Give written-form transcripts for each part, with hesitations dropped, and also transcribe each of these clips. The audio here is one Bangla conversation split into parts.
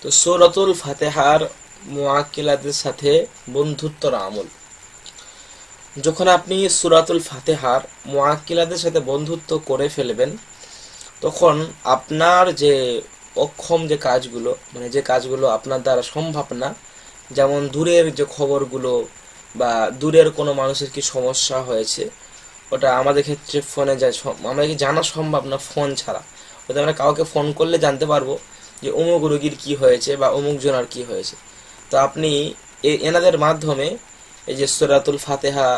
তো সূরাতুল ফাতিহার মুআক্কিলাতের সাথে বন্ধুত্বর আমল। যখন আপনি সূরাতুল ফাতিহার মুআক্কিলাতের সাথে বন্ধুত্ব করে ফেলবেন, তখন আপনার যে অক্ষম যে কাজগুলো, মানে যে কাজগুলো আপনার দ্বারা সম্ভব না, যেমন দূরের যে খবরগুলো বা দূরের কোনো মানুষের কি সমস্যা হয়েছে, ওটা আমাদের ক্ষেত্রে ফোনে আমাদের জানা সম্ভব না ফোন ছাড়া। ওটা আমরা কাউকে ফোন করলে জানতে পারবো যে অমুক রোগীর কি হয়েছে বা অমুক জনার কি হয়েছে। তো আপনি এনাদের মাধ্যমে, এই যে সূরাতুল ফাতিহা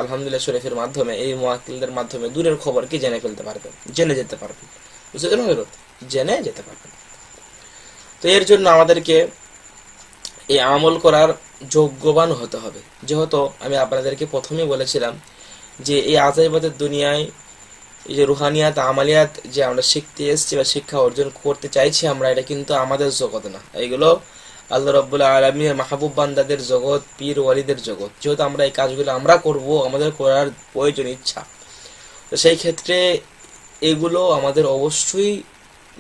আলহামদুলিল্লাহ শরীফের মাধ্যমে, এই মুআক্কিলদের মাধ্যমে দূরের খবর কি জেনে ফেলতে পারবেন, জেনে যেতে পারবেন। বুঝতে পারলেন হযরত? জেনে যেতে পারবেন। তো এর জন্য আমাদেরকে এই আমল করার যোগ্যবান হতে হবে। যেহেতু আমি আপনাদেরকে প্রথমেই বলেছিলাম যে এই আজাইবাদের দুনিয়ায় এই যে রুহানিয়াত আমালিয়াত যে আমরা শিখতে এসেছি বা শিক্ষা অর্জন করতে চাইছি আমরা, এটা কিন্তু আমাদের জগৎ না। এইগুলো আল্লাহ রাব্বুল আলামিনের মাহবুব বান্দাদের জগৎ, পীর ওয়ালিদের জগৎ। যেহেতু আমরা এই কাজগুলো আমরা করব, আমাদের করার প্রয়োজন, ইচ্ছা, তো সেই ক্ষেত্রে এগুলো আমাদের অবশ্যই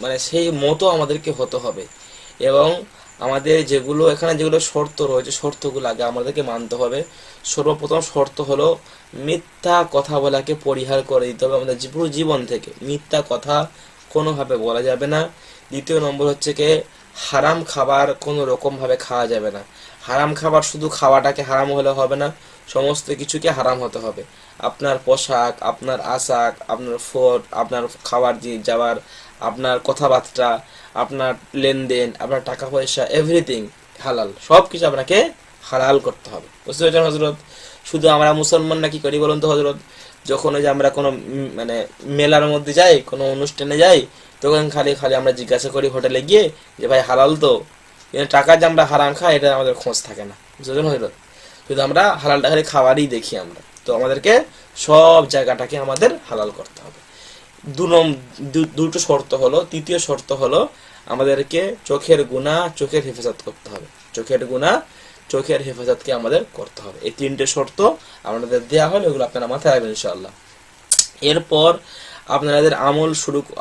মানে সেই মতো আমাদেরকে হতে হবে। এবং আমাদের যেগুলো শর্ত রয়েছে, শর্তগুলো আগে আমাদেরকে মানতে হবে। সর্বপ্রথম শর্ত হলো মিথ্যা কথা বলাকে পরিহার করে দিতে হবে আমাদের পুরো জীবন থেকে। মিথ্যা কথা কোনোভাবে বলা যাবে না। দ্বিতীয় নম্বর হচ্ছে কি, হারাম খাবার কোনো রকম ভাবে খাওয়া যাবে না। হারাম খাবার শুধু খাওয়াটাকে হারাম হলে হবে না, সমস্ত কিছুকে হারাম হতে হবে। আপনার পোশাক, আপনার আশাক, আপনার ফুড, আপনার খাবার যাওয়ার, আপনার কথাবার্তা, আপনার লেনদেন, আপনার টাকা পয়সা, এভরিথিং হালাল। সব কিছু আপনাকে হালাল করতে হবে। বুঝতে পেরেছেন হযরত? শুধু আমরা মুসলমানরা কি করি বলুন তো হযরত? যখন ওই যে আমরা কোনো মানে মেলার মধ্যে যাই, কোনো অনুষ্ঠানে যাই, তখন খালি খালি আমরা জিজ্ঞাসা করি হোটেলে গিয়ে যে ভাই হালাল তো? টাকা যে আমরা হারাম খাই, এটা আমাদের খোঁজ থাকে না। বুঝতে পেরেছেন হযরত? শুধু আমরা হালালটা খালি খাবারই দেখি আমরা। তো আমাদেরকে সব জায়গাটাকে আমাদের হালাল করতে হবে। দুটো শর্ত হলো। তৃতীয় শর্ত হলো আমাদেরকে চোখের গুনাহ, চোখের হেফাজত করতে হবে। চোখের গুনাহ, চোখের হেফাজতকে আমাদের করতে হবে। এই তিনটে শর্ত আপনাদের দেওয়া হলো, এগুলো আপনারা মাথায় রাখবেন ইনশাআল্লাহ। এরপর আপনাদের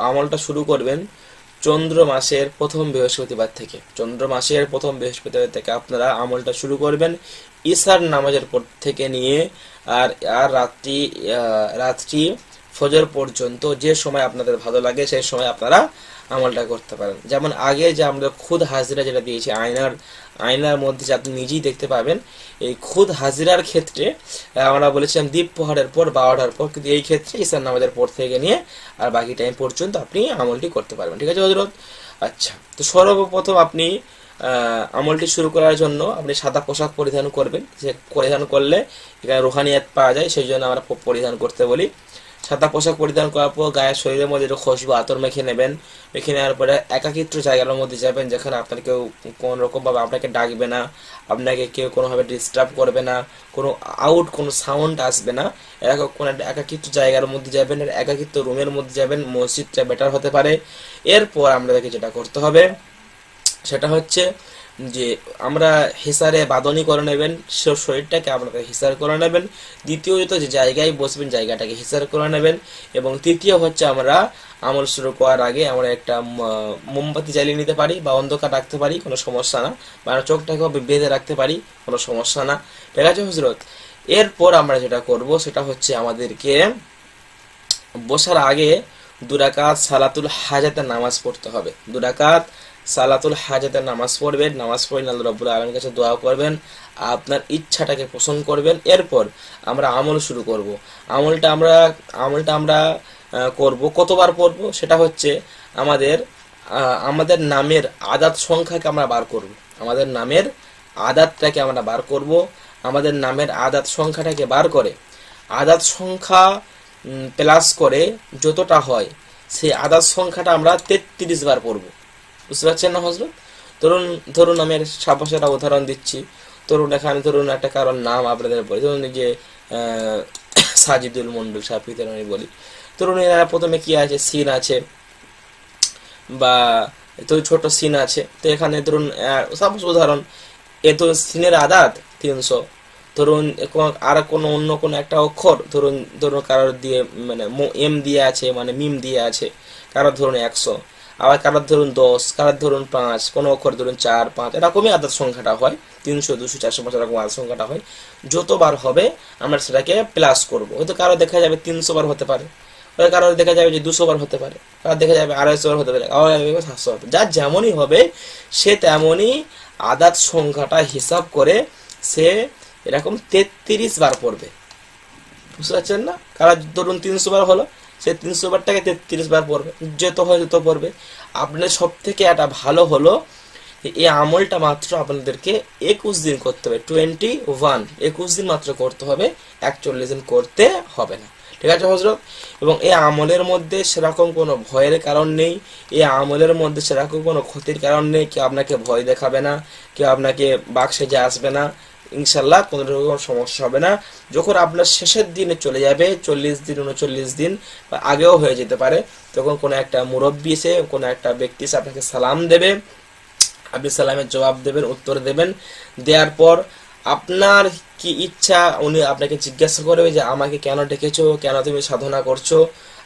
আমলটা শুরু করবেন চন্দ্র মাসের প্রথম বৃহস্পতিবার থেকে। চন্দ্র মাসের প্রথম বৃহস্পতিবার থেকে আপনারা আমলটা শুরু করবেন ঈশার নামাজের পর থেকে নিয়ে আর আর রাত্রি ফজর পর্যন্ত, যে সময় আপনাদের ভালো লাগে সেই সময় আপনারা আমলটা করতে পারেন। যেমন আগে যে আমরা খুদ হাজিরা যেটা দিয়েছি আয়নার মধ্যে, যে আপনি নিজেই দেখতে পাবেন, এই খুদ হাজিরার ক্ষেত্রে আমরা বলেছিলাম দ্বীপ প্রহরের পর 12টার পর, কিন্তু এই ক্ষেত্রে ঈশার নামাজের পর থেকে নিয়ে আর বাকি টাইম পর্যন্ত আপনি আমলটি করতে পারবেন। ঠিক আছে হযরত? আচ্ছা, তো সর্বপ্রথম আপনি আমলটি শুরু করার জন্য আপনি সাদা পোশাক পরিধান করবেন। যে পরিধান করলে এখানে রুহানিয়াত পাওয়া যায়, সেই জন্য আমরা পরিধান করতে বলি। সাদা পোশাক পরিধান করার পর গায়ের শরীরের মধ্যে একটু খুশবু আতর মেখে নেবেন। মেখে নেওয়ার পরে একাকিত্ব জায়গার মধ্যে যাবেন, যেখানে আপনার কেউ কোন রকম ভাবে আপনাকে ডাকবে না, আপনাকে কেউ কোনোভাবে ডিস্টার্ব করবে না, কোনো সাউন্ড আসবে না। কোন একটা একাকিত্ব জায়গার মধ্যে যাবেন, একাকিত্ব রুমের মধ্যে যাবেন। মসজিদটা বেটার হতে পারে। এরপর আমাদেরকে যেটা করতে হবে সেটা হচ্ছে যে আমরা হিসারে বাদনি করে নেবেন, শরীরটাকে আপনারা হিসার করে নেবেন। দ্বিতীয়ত যে জায়গায় বসবেন জায়গাটাকে হিসার করে নেবেন। এবং তৃতীয় হচ্ছে আমরা আমল শুরু করার আগে আমরা একটা মোমবাতি জ্বালিয়ে নিতে পারি বা অন্ধকার রাখতে পারি, কোনো সমস্যা না। বা চোখটাকেও বেঁধে রাখতে পারি, কোনো সমস্যা না। ঠিক আছে হযরত? এরপর আমরা যেটা করব সেটা হচ্ছে আমাদেরকে বসার আগে 2 রাকাত সালাতুল হাজাতের নামাজ পড়তে হবে। 2 রাকাত সালাতুল হাজাতের নামাজ পড়বেন। নামাজ পড়ে আল্লাহ রাব্বুল আলামিনের কাছে দোয়া করবেন, আপনার ইচ্ছাটাকে পোষণ করবেন। এরপর আমরা আমল শুরু করব। আমলটা আমরা করব। কতবার পড়ব সেটা হচ্ছে আমাদের নামের আদাদ সংখ্যাকে আমরা বার করব। আমাদের নামের আদাদটাকে আমরা বার করব। আমাদের নামের আদাদ সংখ্যাটাকে বার করে আদাদ সংখ্যা প্লাস করে যতটা হয় সেই আদাদ সংখ্যাটা আমরা 33 বার পড়ব। বুঝতে পারছেন না হযরত? ধরুন আমি সাপোজের উদাহরণ দিচ্ছি। ধরুন একটা কারণ নাম আপনাদের বলি। ধরুন এই যে সাজিদুল মন্ডল সাফিদের আমি বলি। ধরুন এরা প্রথমে কি আছে, সিন আছে বা তো ছোট সিন আছে। তো এখানে ধরুন সাপোজ উদাহরণ, এ তো সিনের আদাদ 300। ধরুন আর অন্য কোনো একটা অক্ষর, ধরুন কারোর দিয়ে মানে এম দিয়ে আছে, মানে মিম দিয়ে আছে, কারোর ধরুন 100। আবার কারোর ধরুন 10, কারোর ধরুন 5, কোনো অক্ষর ধরুন 4, 5, এরকমই আদার সংখ্যাটা হয়। 300, 200, 400, 500 এরকম আদার সংখ্যাটা হয়। যতবার হবে আমরা সেটাকে প্লাস করব। হয়তো কারো দেখা যাবে 300 বার হতে পারে, হয়তো কারো দেখা যাবে যে 200 বার হতে পারে, কারো দেখা যাবে 250 বার হতে পারে, আবার 700 হবে। যার যেমনই হবে সে তেমনই আদার সংখ্যাটা হিসাব করে সে এরকম 33 বার পড়বে। বুঝতে পারছেন না? কারণ ধরুন 300 বার হলো, সে 300 বারটাকে 33 বার পড়বে, যত হয় তত পড়বে। আপনার সব থেকে একটা ভালো হলো এই আমলটা মাত্র আপনাদেরকে 21 দিন করতে হবে। 21 দিন মাত্র করতে হবে, 41 দিন করতে হবে না। ঠিক আছে হযরত? এবং এই আমলের মধ্যে সেরকম কোনো ভয়ের কারণ নেই, এই আমলের মধ্যে সেরকম কোনো ক্ষতির কারণ নেই। কেউ আপনাকে ভয় দেখাবে না, কেউ আপনাকে বাঘ সেজে আসবে না, ইনশাল্লাহ কোনো রকম সমস্যা হবে না। যখন আপনার শেষের দিনে চলে যাবে, 40 দিন 39 দিন বা আগেও হয়ে যেতে পারে, তখন কোনো একটা মুরব্বী এসে, কোনো একটা ব্যক্তি এসে আপনাকে সালাম দেবে, আপনি সালামের জবাব দেবেন, উত্তর দেবেন। দেওয়ার পর আপনার কি ইচ্ছা উনি আপনাকে জিজ্ঞাসা করবে যে আমাকে কেন ডেকেছো, কেন তুমি সাধনা করছো,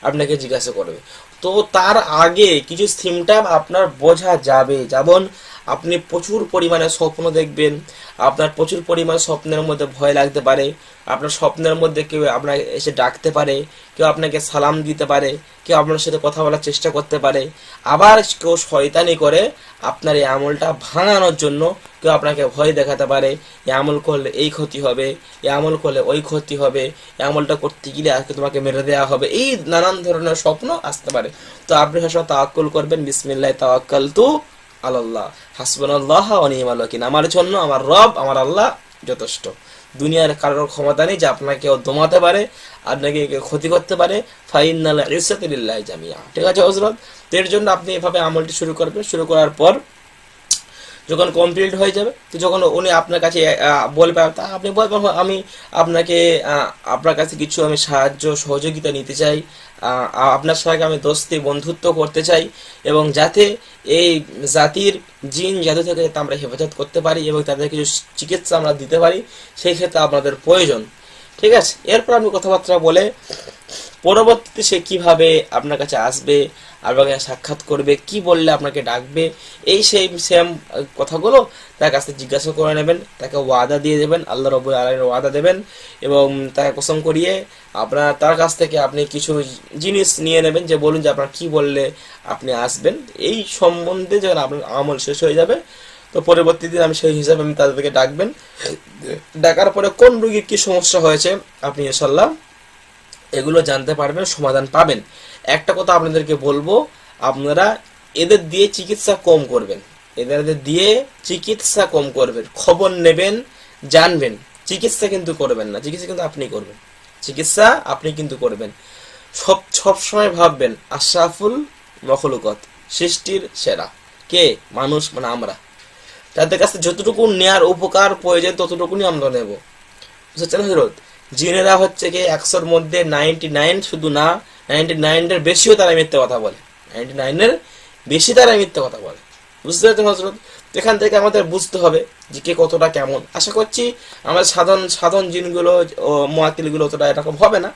আপনাকে জিজ্ঞাসা করবে। তো তার আগে কিছু সিমটম আপনার বোঝা যাবে, যেমন আপনি প্রচুর পরিমাণে স্বপ্ন দেখবেন, আপনার প্রচুর পরিমাণে স্বপ্নের মধ্যে ভয় লাগতে পারে, আপনার স্বপ্নের মধ্যে কেউ আপনাকে এসে ডাকতে পারে, কেউ আপনাকে সালাম দিতে পারে, কেউ আপনার সাথে কথা বলার চেষ্টা করতে পারে, আবার কেউ শয়তানি করে আপনার এই আমলটা ভাঙানোর জন্য কেউ আপনাকে ভয় দেখাতে পারে, এই আমল করলে এই ক্ষতি হবে, এই আমল করলে ওই ক্ষতি হবে, এই আমলটা করতে গেলে আজকে তোমাকে মেরে দেওয়া হবে, এই নানান ধরনের স্বপ্ন আসতে পারে। তো আপনি সবসময় তাওয়াক্কুল করবেন, বিসমিল্লাহ তাওয়াক্কালতু আলাল্লাহ হাসবুনাল্লাহ ওয়া নি'মাল ওয়াকিল, আমার জন্য আমার রব আমার আল্লাহ যথেষ্ট। দুনিয়ার কারোর ক্ষমতা নেই যে আপনাকে কেউ দমাতে পারে, আপনাকে কেউ ক্ষতি করতে পারে। ফাইনাল ইজ্জাতু লিল্লাহি জামিআ। ঠিক আছে হযরত? তো এর জন্য আপনি এভাবে আমলটি শুরু করবেন। শুরু করার পর যখন কমপ্লিট হয়ে যাবে, তো যখন উনি আপনার কাছে বলবে, তা আপনি বলবেন আমি আপনাকে আপনার কাছে কিছু আমি সাহায্য সহযোগিতা নিতে চাই, আপনার সঙ্গে আমি দোস্তি বন্ধুত্ব করতে চাই, এবং যাতে এই জাতির জিন জাদু থেকে যাতে আমরা হেফাজত করতে পারি এবং তাদের কিছু চিকিৎসা আমরা দিতে পারি, সেই ক্ষেত্রে আপনাদের প্রয়োজন। ঠিক আছে? এরপর আপনি কথাবার্তা বলে পরবর্তীতে সে কিভাবে আপনার কাছে আসবে, আপনাকে সাক্ষাৎ করবে, কি বললে আপনাকে ডাকবে, এই সেই সেম কথাগুলো তার কাছে জিজ্ঞাসা করে নেবেন, তাকে ওয়াদা দিয়ে দেবেন, আল্লাহ রাব্বুল আলামিনের ওয়াদা দেবেন, এবং তাকে কসম করিয়ে আপনার তার কাছ থেকে আপনি কিছু জিনিস নিয়ে নেবেন, যে বলুন যে আপনার কি বললে আপনি আসবেন। এই সম্বন্ধে যখন আপনার আমল শেষ হয়ে যাবে, তো পরবর্তী দিন আমি সেই হিসাবে আমি তাদেরকে ডাকবেন। ডাকার পরে কোন রোগীর কি সমস্যা হয়েছে আপনি ইনশাল্লাহ এগুলো জানতে পারবেন, সমাধান পাবেন। একটা কথা আপনাদেরকে বলবো, আপনারা এদের দিয়ে চিকিৎসা কম করবেন, এদের দিয়ে চিকিৎসা কম করবেন, খবর নেবেন, জানবেন, চিকিৎসা কিন্তু করবেন না। চিকিৎসা কিন্তু আপনি করবেন, চিকিৎসা আপনি কিন্তু করবেন। সব সময় ভাববেন আশরাফুল মখলুকত, সৃষ্টির সেরা কে? মানুষ, মানে আমরা। তাদের কাছে যতটুকু নেয়ার উপকার প্রয়োজন ততটুকুনি আমরা নেব। বুঝছেন হযরত? জিনেরা হচ্ছে কি 100-র মধ্যে 99, শুধু না 99-এর বেশিও তারা মিথ্যে কথা বলে, 99-এর বেশি তারা মিথ্যে কথা বলে। বুঝতে পারছেন হযরত? এখান থেকে আমাদের বুঝতে হবে যে কে কতটা কেমন। আশা করছি আমাদের সাধারণ জিনগুলো ও মুআক্কিলগুলো অতটা এরকম হবে না,